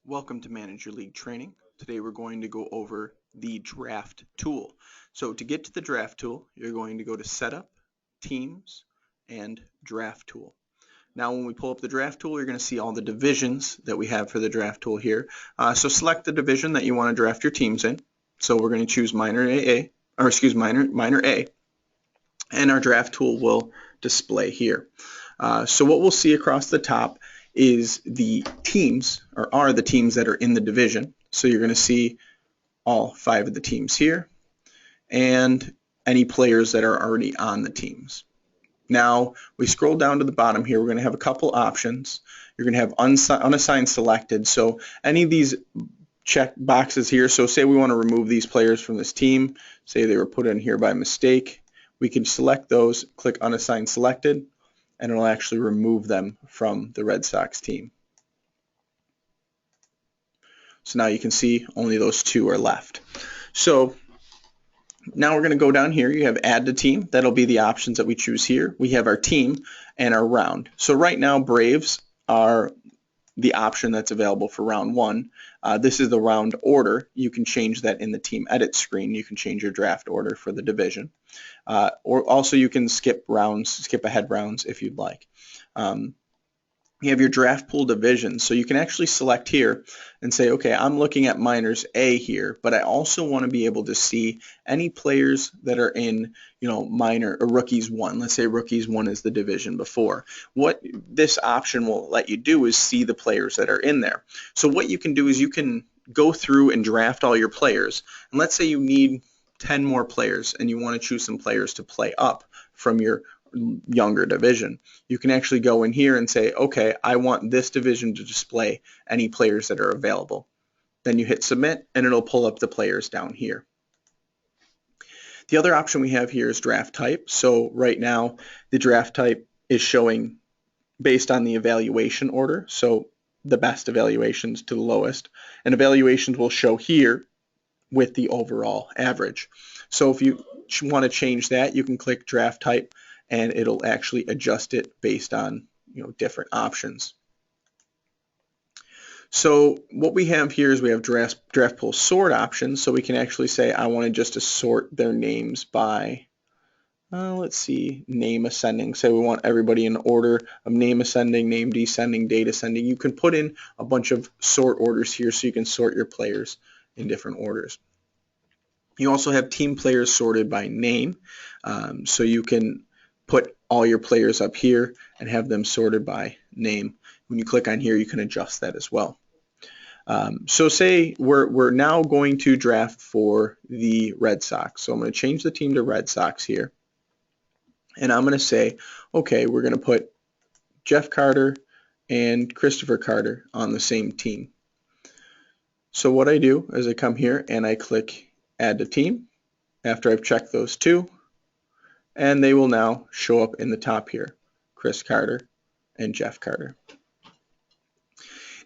Welcome to Manage Your League Training. Today we're going to go over the draft tool. So to get to the draft tool, you're going to go to Setup, Teams, and Draft Tool. Now when we pull up the draft tool, you're going to see all the divisions that we have for the draft tool here. So select the division that you want to draft your teams in. So we're going to choose minor A, and our draft tool will display here. So what we'll see across the top is the teams, or are the teams that are in the division. So you're going to see all 5 of the teams here and any players that are already on the teams. Now we scroll down to the bottom here, we're going to have a couple options. You're going to have unassigned selected, so any of these check boxes here, so say we want to remove these players from this team, say they were put in here by mistake, we can select those, click unassigned selected, and it'll actually remove them from the Red Sox team. So now you can see only those 2 are left. So now we're going to go down here. You have add to team. That'll be the options that we choose here. We have our team and our round. So right now Braves are the option that's available for round 1. This is the round order. You can change that in the team edit screen. You can change your draft order for the division. Or also you can skip ahead rounds if you'd like. You have your draft pool division, so you can actually select here and say, okay, I'm looking at minors A here, but I also want to be able to see any players that are in, minor or rookies 1. Let's say rookies 1 is the division before. What this option will let you do is see the players that are in there. So what you can do is you can go through and draft all your players, and let's say you need 10 more players and you want to choose some players to play up from your younger division. You can actually go in here and say, okay, I want this division to display any players that are available. Then you hit submit and it'll pull up the players down here. The other option we have here is draft type. So right now the draft type is showing based on the evaluation order. So the best evaluations to the lowest, and evaluations will show here with the overall average. So if you want to change that, you can click draft type and it'll actually adjust it based on different options. So what we have here is we have draft pool sort options, so we can actually say I wanted just to sort their names by let's see, name ascending. Say we want everybody in order of name ascending, name descending, date ascending. You can put in a bunch of sort orders here so you can sort your players in different orders. You also have team players sorted by name, so you can put all your players up here and have them sorted by name. When you click on here, you can adjust that as well. So say we're now going to draft for the Red Sox. So I'm going to change the team to Red Sox here. And I'm going to say, okay, we're going to put Jeff Carter and Christopher Carter on the same team. So what I do is I come here and I click add to team after I've checked those 2, and they will now show up in the top here, Chris Carter and Jeff Carter.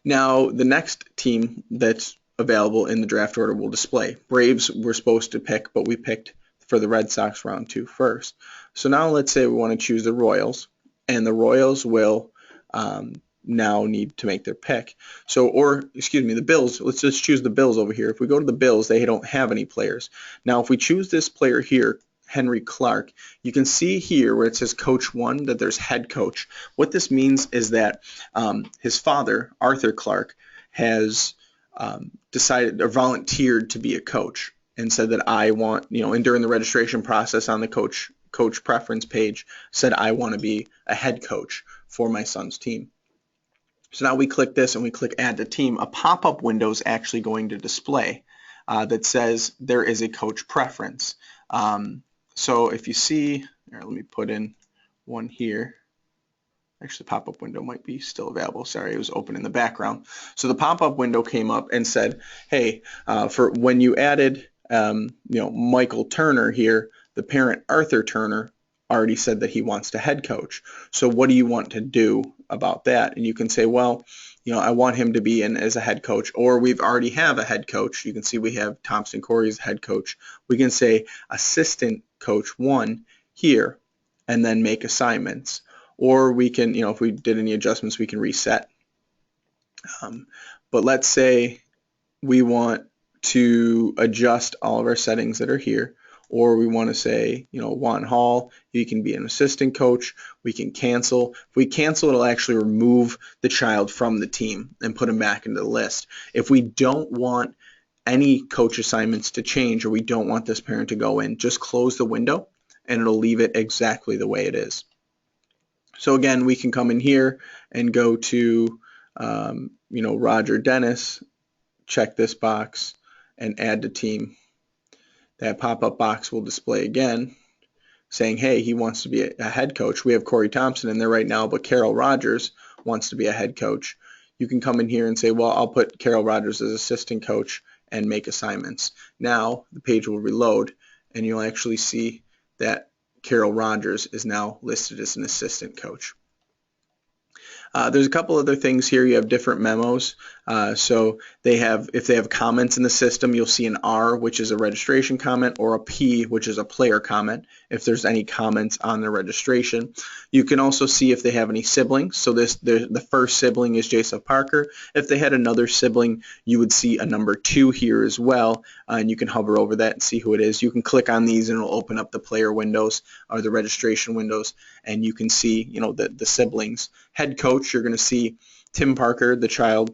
Now the next team that's available in the draft order will display. Braves we're supposed to pick, but we picked for the Red Sox round 2 first. So now let's say we want to choose the Royals, and the Royals will now need to make their pick. So, the Bills, let's just choose the Bills over here. If we go to the Bills, they don't have any players. Now, if we choose this player here, Henry Clark, you can see here where it says Coach 1 that there's head coach. What this means is that his father, Arthur Clark, has decided or volunteered to be a coach and said that I want, and during the registration process on the coach preference page said I want to be a head coach for my son's team. So now we click this and we click add to team. A pop-up window is actually going to display that says there is a coach preference. So if you see, here, let me put in one here. Actually, the pop-up window might be still available. Sorry, it was open in the background. So the pop-up window came up and said, hey, for when you added Michael Turner here, the parent Arthur Turner already said that he wants to head coach. So what do you want to do about that? And you can say, well, I want him to be in as a head coach, or we've already have a head coach. You can see we have Thompson Corey as head coach. We can say assistant coach 1 here and then make assignments. Or we can, if we did any adjustments, we can reset But let's say we want to adjust all of our settings that are here, or we want to say, Juan Hall, you can be an assistant coach. We can cancel. If we cancel, it'll actually remove the child from the team and put him back into the list. If we don't want any coach assignments to change, or we don't want this parent to go in, just close the window and it'll leave it exactly the way it is. So again, we can come in here and go to, Roger Dennis, check this box and add to team. That pop-up box will display again saying, hey, he wants to be a head coach. We have Corey Thompson in there right now, but Carol Rogers wants to be a head coach. You can come in here and say, well, I'll put Carol Rogers as assistant coach and make assignments. Now the page will reload and you'll actually see that Carol Rogers is now listed as an assistant coach. There's a couple other things here. You have different memos. So if they have comments in the system, you'll see an R, which is a registration comment, or a P, which is a player comment, if there's any comments on the registration. You can also see if they have any siblings. So the first sibling is Joseph Parker. If they had another sibling, you would see a number 2 here as well, and you can hover over that and see who it is. You can click on these and it'll open up the player windows or the registration windows, and you can see the siblings. Head coach, you're going to see Tim Parker, the child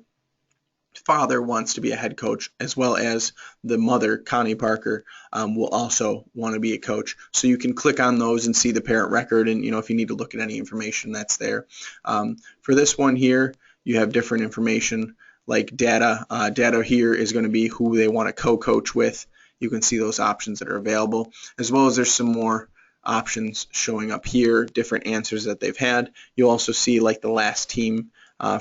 father, wants to be a head coach, as well as the mother, Connie Parker, will also want to be a coach. So you can click on those and see the parent record, and if you need to look at any information, that's there. For this one here, you have different information like data. Data here is going to be who they want to co-coach with. You can see those options that are available, as well as there's some more options showing up here, different answers that they've had. You'll also see like the last team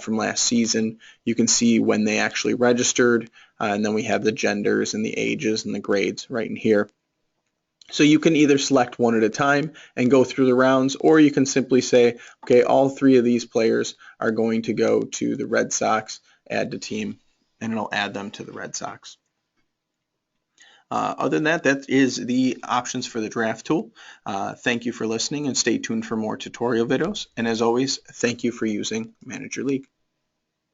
from last season. You can see when they actually registered, and then we have the genders and the ages and the grades right in here. So you can either select one at a time and go through the rounds, or you can simply say, okay, all 3 of these players are going to go to the Red Sox, add to team, and it'll add them to the Red Sox. Other than that, that is the options for the draft tool. Thank you for listening, and stay tuned for more tutorial videos. And as always, thank you for using Manager League.